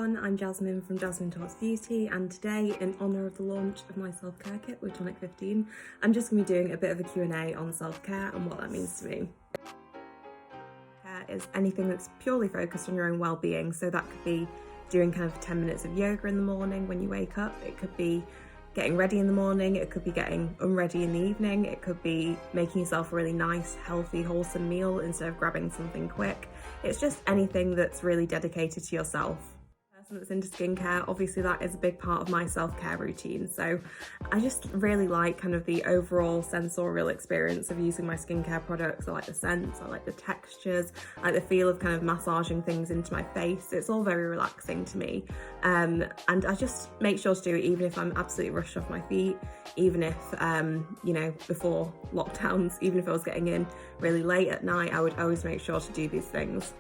everyone, I'm Jasmine from JasmineTalks Beauty, and today, in honour of the launch of my self-care kit with Tonic 15, I'm just going to be doing a bit of a Q&A on self-care and what that means to me. Care is anything that's purely focused on your own well-being, so that could be doing kind of 10 minutes of yoga in the morning when you wake up, it could be getting ready in the morning, it could be getting unready in the evening, it could be making yourself a really nice, healthy, wholesome meal instead of grabbing something quick. It's just anything that's really dedicated to yourself. Person that's into skincare, obviously that is a big part of my self-care routine, so I just really like kind of the overall sensorial experience of using my skincare products. I like the scents, I like the textures, I like the feel of kind of massaging things into my face. It's all very relaxing to me, and I just make sure to do it even if I'm absolutely rushed off my feet, even if you know, before lockdowns, even if I was getting in really late at night, I would always make sure to do these things.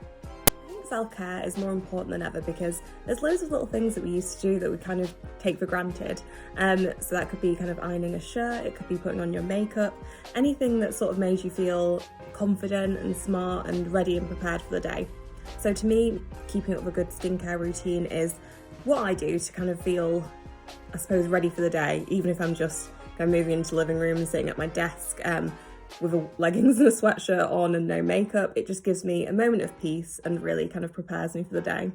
Self-care is more important than ever because there's loads of little things that we used to do that we kind of take for granted. So that could be kind of ironing a shirt, it could be putting on your makeup, anything that sort of made you feel confident and smart and ready and prepared for the day. So to me, keeping up with a good skincare routine is what I do to kind of feel, I suppose, ready for the day, even if I'm just kind of moving into the living room and sitting at my desk with leggings and a sweatshirt on and no makeup. It just gives me a moment of peace and really kind of prepares me for the day.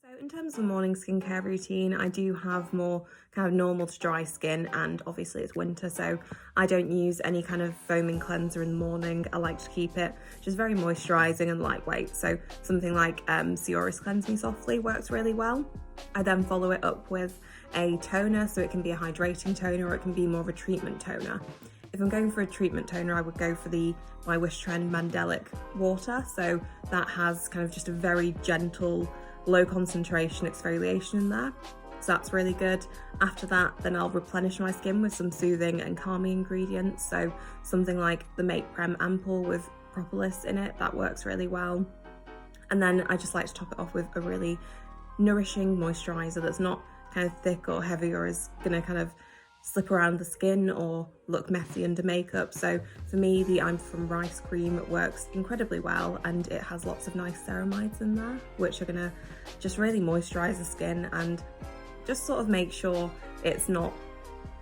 So in terms of the morning skincare routine, I do have more kind of normal to dry skin, and obviously it's winter, so I don't use any kind of foaming cleanser in the morning. I like to keep it just very moisturising and lightweight, so something like Ciora's Cleanse Me Softly works really well. I then follow it up with a toner, so it can be a hydrating toner or it can be more of a treatment toner. If I'm going for a treatment toner, I would go for the My Wish Trend Mandelic Water. So that has kind of just a very gentle, low concentration exfoliation in there. So that's really good. After that, then I'll replenish my skin with some soothing and calming ingredients. So something like the Make Prem Ampoule with propolis in it, that works really well. And then I just like to top it off with a really nourishing moisturiser that's not kind of thick or heavy or is gonna kind of slip around the skin or look messy under makeup. So for me, the I'm From Rice cream works incredibly well, and it has lots of nice ceramides in there which are gonna just really moisturize the skin and just sort of make sure it's not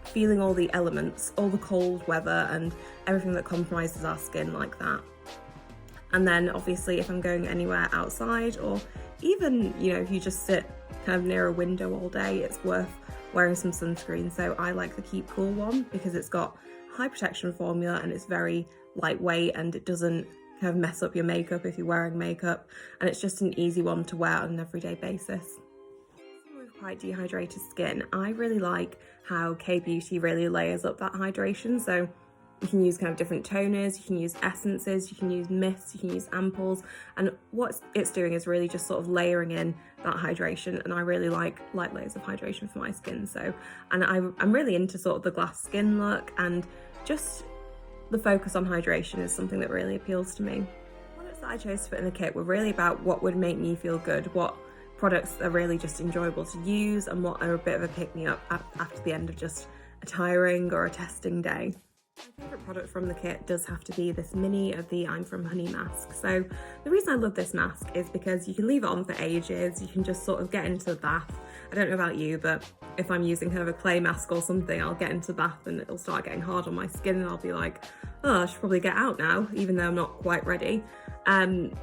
feeling all the elements, all the cold weather and everything that compromises our skin like that. And then obviously if I'm going anywhere outside, or even, you know, if you just sit kind of near a window all day, it's worth wearing some sunscreen. So I like the Keep Cool one because it's got high protection formula and it's very lightweight and it doesn't kind of mess up your makeup if you're wearing makeup, and it's just an easy one to wear on an everyday basis. With quite dehydrated skin, I really like how K-Beauty really layers up that hydration. So you can use kind of different toners, you can use essences, you can use mists, you can use ampoules, and what it's doing is really just sort of layering in that hydration, and I really like light layers of hydration for my skin. So, and I'm really into sort of the glass skin look, and just the focus on hydration is something that really appeals to me. The products that I chose to put in the kit were really about what would make me feel good, what products are really just enjoyable to use, and what are a bit of a pick-me-up after the end of just a tiring or a testing day. My favourite product from the kit does have to be this mini of the I'm From Honey mask. So the reason I love this mask is because you can leave it on for ages, you can just sort of get into the bath. I don't know about you, but if I'm using kind of a clay mask or something, I'll get into the bath and it'll start getting hard on my skin and I'll be like, oh, I should probably get out now, even though I'm not quite ready.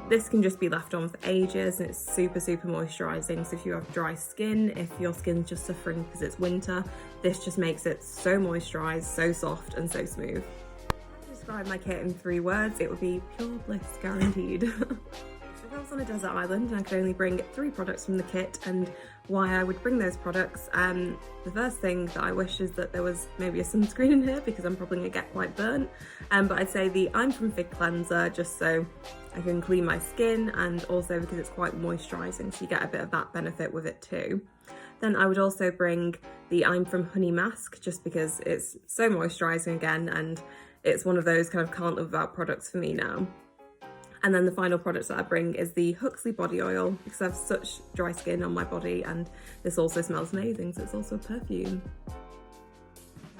This can just be left on for ages and it's super moisturising. So if you have dry skin, if your skin's just suffering because it's winter, this just makes it so moisturised, so soft and so smooth. If I describe my kit in 3 words, it would be pure bliss guaranteed. If I was on a desert island and I could only bring 3 products from the kit, and why I would bring those products, the first thing that I wish is that there was maybe a sunscreen in here because I'm probably going to get quite burnt, but I'd say the I'm From Fig cleanser just so I can clean my skin, and also because it's quite moisturising, so you get a bit of that benefit with it too. Then I would also bring the I'm From Honey mask just because it's so moisturising again, and it's one of those kind of can't live without products for me now. And then the final product that I bring is the Huxley body oil because I have such dry skin on my body, and this also smells amazing, so it's also a perfume.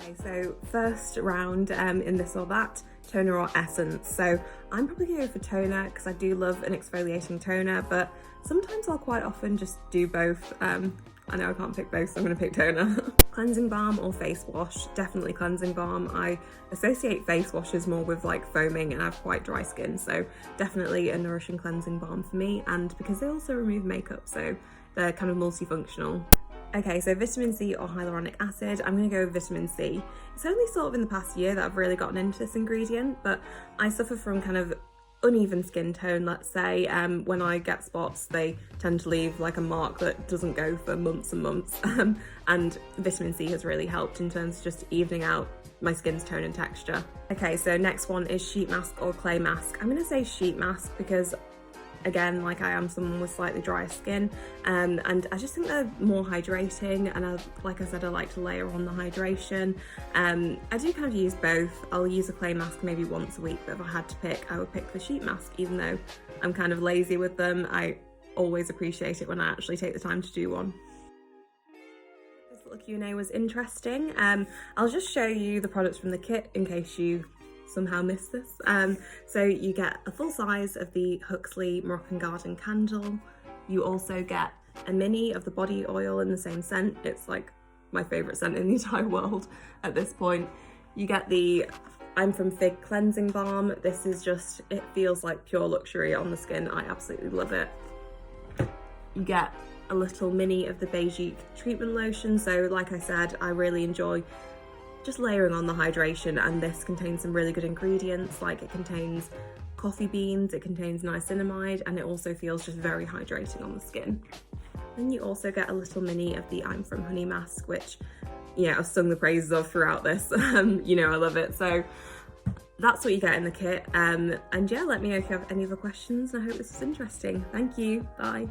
Okay, so first round in this or that, toner or essence. So I'm probably gonna go for toner because I do love an exfoliating toner, but sometimes I'll quite often just do both. I know I can't pick both, so I'm gonna pick toner. Cleansing balm or face wash? Definitely cleansing balm. I associate face washes more with like foaming, and I have quite dry skin, so definitely a nourishing cleansing balm for me, and because they also remove makeup, so they're kind of multifunctional. Okay, so vitamin C or hyaluronic acid, I'm gonna go with vitamin C. It's only sort of in the past year that I've really gotten into this ingredient, but I suffer from kind of uneven skin tone, let's say. When I get spots, they tend to leave like a mark that doesn't go for months and months. And vitamin C has really helped in terms of just evening out my skin's tone and texture. Okay, so next one is sheet mask or clay mask. I'm gonna say sheet mask because, again, like I am someone with slightly drier skin, and I just think they're more hydrating, and like I said, I like to layer on the hydration. I do kind of use both. I'll use a clay mask maybe once a week, but if I had to pick, I would pick the sheet mask, even though I'm kind of lazy with them. I always appreciate it when I actually take the time to do one. This little Q&A was interesting. I'll just show you the products from the kit in case you somehow missed this. So you get a full size of the Huxley Moroccan Garden candle. You also get a mini of the body oil in the same scent. It's like my favourite scent in the entire world at this point. You get the I'm from Fig cleansing balm. This is just, it feels like pure luxury on the skin. I absolutely love it. You get a little mini of the Beijing treatment lotion. So like I said, I really enjoy just layering on the hydration, and this contains some really good ingredients. Like it contains coffee beans, it contains niacinamide, and it also feels just very hydrating on the skin. Then you also get a little mini of the I'm from Honey mask, which, yeah, I've sung the praises of throughout this. You know I love it. So that's what you get in the kit. And yeah, let me know if you have any other questions, and I hope this is interesting. Thank you, bye.